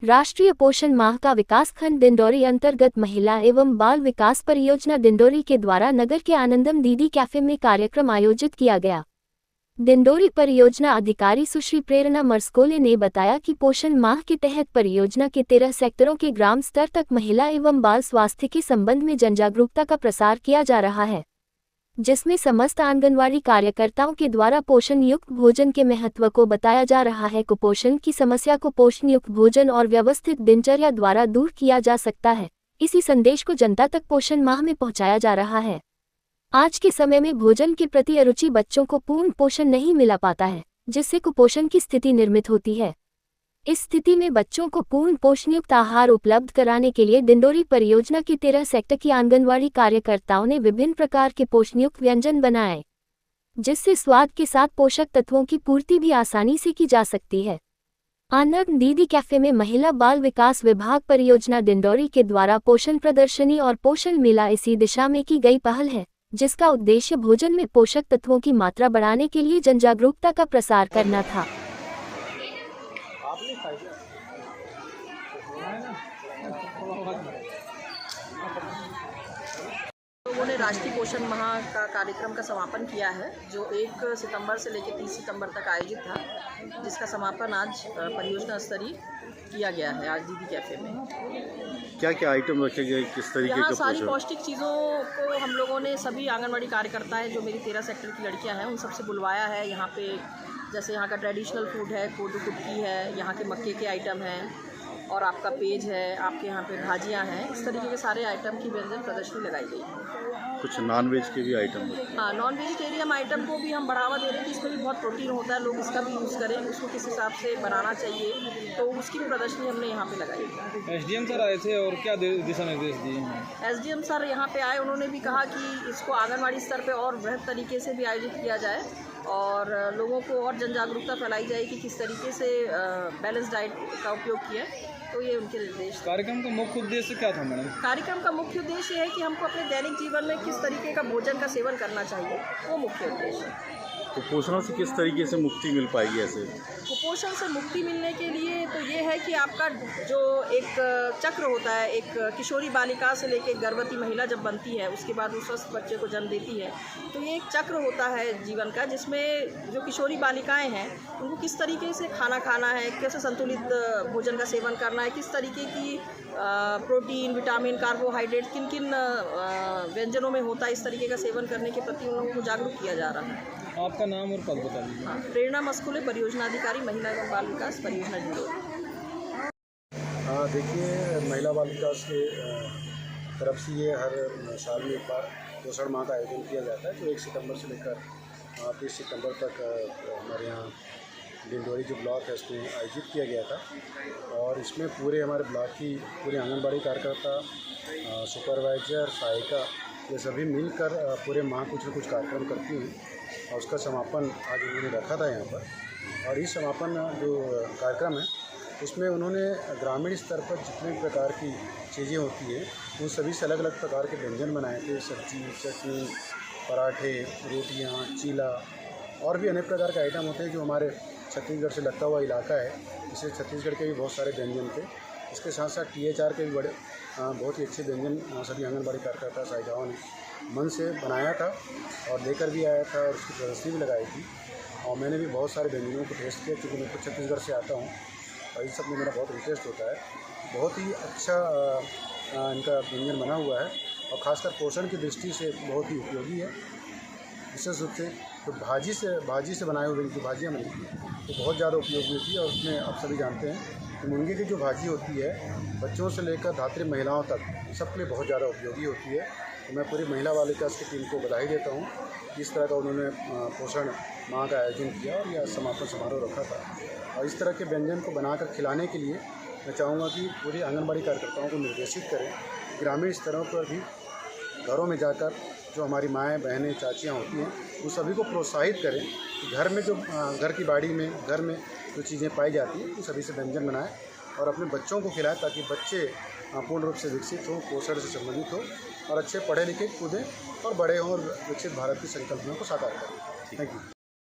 राष्ट्रीय पोषण माह का विकासखंड दिंडोरी अंतर्गत महिला एवं बाल विकास परियोजना दिंडोरी के द्वारा नगर के आनंदम दीदी कैफे में कार्यक्रम आयोजित किया गया। दिंडोरी परियोजना अधिकारी सुश्री प्रेरणा मर्सकोले ने बताया कि पोषण माह के तहत परियोजना के 13 सेक्टरों के ग्राम स्तर तक महिला एवं बाल स्वास्थ्य के संबंध में जनजागरूकता का प्रसार किया जा रहा है, जिसमें समस्त आंगनवाड़ी कार्यकर्ताओं के द्वारा पोषण युक्त भोजन के महत्व को बताया जा रहा है। कुपोषण की समस्या को पोषण युक्त भोजन और व्यवस्थित दिनचर्या द्वारा दूर किया जा सकता है। इसी संदेश को जनता तक पोषण माह में पहुंचाया जा रहा है। आज के समय में भोजन के प्रति अरुचि बच्चों को पूर्ण पोषण नहीं मिला पाता है, जिससे कुपोषण की स्थिति निर्मित होती है। इस स्थिति में बच्चों को पूर्ण पोषणयुक्त आहार उपलब्ध कराने के लिए दिंडोरी परियोजना के 13 सेक्टर की आंगनवाड़ी कार्यकर्ताओं ने विभिन्न प्रकार के पोषणयुक्त व्यंजन बनाए, जिससे स्वाद के साथ पोषक तत्वों की पूर्ति भी आसानी से की जा सकती है। आनंद दीदी कैफे में महिला बाल विकास विभाग परियोजना दिंडोरी के द्वारा पोषण प्रदर्शनी और पोषण मेला इसी दिशा में की गई पहल है, जिसका उद्देश्य भोजन में पोषक तत्वों की मात्रा बढ़ाने के लिए जनजागरूकता का प्रसार करना था। लोगों ने राष्ट्रीय पोषण माह का कार्यक्रम का समापन किया है, जो 1 सितंबर से लेकर 30 सितंबर तक आयोजित था, जिसका समापन आज परियोजना स्तरीय किया गया है। आज दीदी कैफे में क्या क्या आइटम रखे गए, किस तरीके के? यहाँ सारी पौष्टिक चीज़ों को हम लोगों ने सभी आंगनवाड़ी कार्यकर्ता है जो मेरी 13 सेक्टर की लड़कियाँ हैं उन सबसे बुलवाया है। यहाँ पे जैसे यहाँ का ट्रेडिशनल फूड है, कोदू कुटकी है, यहाँ के मक्के के आइटम हैं और आपका पेज है, आपके यहाँ पे भाजियाँ हैं। इस तरीके के सारे आइटम की व्यंजन प्रदर्शनी लगाई गई है। कुछ नॉन वेज के भी आइटम? हाँ, नॉन वेजिटेरियन आइटम को भी हम बढ़ावा दे रहे हैं कि इसमें भी बहुत प्रोटीन होता है, लोग इसका भी यूज़ करें, उसको किस हिसाब से बनाना चाहिए, तो उसकी भी प्रदर्शनी हमने यहाँ पे लगाई है। एसडीएम सर आए थे और क्या दिशा निर्देश दिए हैं? एसडीएम सर यहाँ पे आए, उन्होंने भी कहा कि इसको आंगनवाड़ी स्तर पे और वृहद तरीके से भी आयोजित किया जाए और लोगों को और जन जागरूकता फैलाई जाए कि किस तरीके से बैलेंस डाइट का उपयोग किया। तो ये उनके निर्देश। कार्यक्रम का मुख्य उद्देश्य क्या था मैडम? कार्यक्रम का मुख्य उद्देश्य है कि हमको अपने दैनिक जीवन में किस तरीके का भोजन का सेवन करना चाहिए, वो मुख्य उद्देश्य है। कुपोषण से किस तरीके से मुक्ति मिल पाएगी? ऐसे कुपोषण से मुक्ति मिलने के लिए तो ये है कि आपका जो एक चक्र होता है, एक किशोरी बालिका से लेकर गर्भवती महिला जब बनती है, उसके बाद वो स्वस्थ बच्चे को जन्म देती है, तो ये एक चक्र होता है जीवन का, जिसमें जो किशोरी बालिकाएं हैं उनको किस तरीके से खाना खाना है, कैसे संतुलित भोजन का सेवन करना है, किस तरीके की प्रोटीन, विटामिन, कार्बोहाइड्रेट किन किन व्यंजनों में होता है, इस तरीके का सेवन करने के प्रति उन लोगों को जागरूक किया जा रहा है। आपका नाम और पद बता दीजिए। प्रेरणा मर्सकोले, परियोजना अधिकारी, महिला एवं बाल विकास परियोजना दिंडोरी। हाँ, देखिए, महिला बाल विकास के तरफ से ये हर साल में एक बार पोषण माह का आयोजन किया जाता है, जो 1 सितंबर से लेकर 30 सितंबर तक हमारे यहाँ दिंडोरी जो ब्लॉक है उसमें आयोजित किया गया था। और इसमें पूरे हमारे ब्लॉक की पूरे आंगनबाड़ी कार्यकर्ता, सुपरवाइज़र, सहायिका, ये सभी मिलकर पूरे माह कुछ न कुछ कार्यक्रम करती हैं और उसका समापन आज उन्होंने रखा था यहाँ पर। और इस समापन जो कार्यक्रम है उसमें उन्होंने ग्रामीण स्तर पर जितने प्रकार की चीज़ें होती हैं उन सभी से अलग अलग प्रकार के व्यंजन बनाए थे। सब्जी, चटनी, पराठे, रोटियाँ, चीला और भी अनेक प्रकार के आइटम होते हैं जो हमारे छत्तीसगढ़ से लगता हुआ इलाका है। इससे छत्तीसगढ़ के भी बहुत सारे व्यंजन थे। इसके साथ साथ THR के भी बड़े बहुत ही अच्छे व्यंजन सभी आंगनबाड़ी कार्यकर्ता सहायिकाओं ने मन से बनाया था और लेकर भी आया था और उसकी प्रदर्शनी भी लगाई थी। और मैंने भी बहुत सारे व्यंजनों को टेस्ट किया, क्योंकि मैं खुद छत्तीसगढ़ से आता हूँ और इस सब में मेरा बहुत इंटरेस्ट होता है। बहुत ही अच्छा इनका व्यंजन बना हुआ है और ख़ासकर पोषण की दृष्टि से बहुत ही उपयोगी है। विशेष रूप से तो भाजी से बनाए हुए जो भाजियाँ बनी थी तो बहुत ज़्यादा उपयोगी होती है। और उसमें आप सभी जानते हैं कि मुनगे की जो भाजी होती है बच्चों से लेकर धात्री महिलाओं तक सबके लिए बहुत ज़्यादा उपयोगी होती है। तो मैं पूरी महिला बाल विकास की टीम को बधाई देता हूँ। इस तरह का उन्होंने पोषण माह का आयोजन किया और यह समापन समारोह रखा था। और इस तरह के व्यंजन को बनाकर खिलाने के लिए मैं चाहूँगा कि पूरी आंगनबाड़ी कार्यकर्ताओं को निर्देशित करें, ग्रामीण स्तरों पर भी घरों में जाकर जो हमारी माएँ, बहनें, चाचियाँ होती हैं उन सभी को प्रोत्साहित करें कि घर में जो घर की बाड़ी में, घर में जो चीज़ें पाई जाती हैं उन सभी से व्यंजन बनाएं और अपने बच्चों को खिलाएं, ताकि बच्चे पूर्ण रूप से विकसित हों, पोषण से संबंधित हो और अच्छे पढ़े लिखे, कूदें और बड़े हों और विकसित भारत की संकल्पना को साकार करें। Thank you.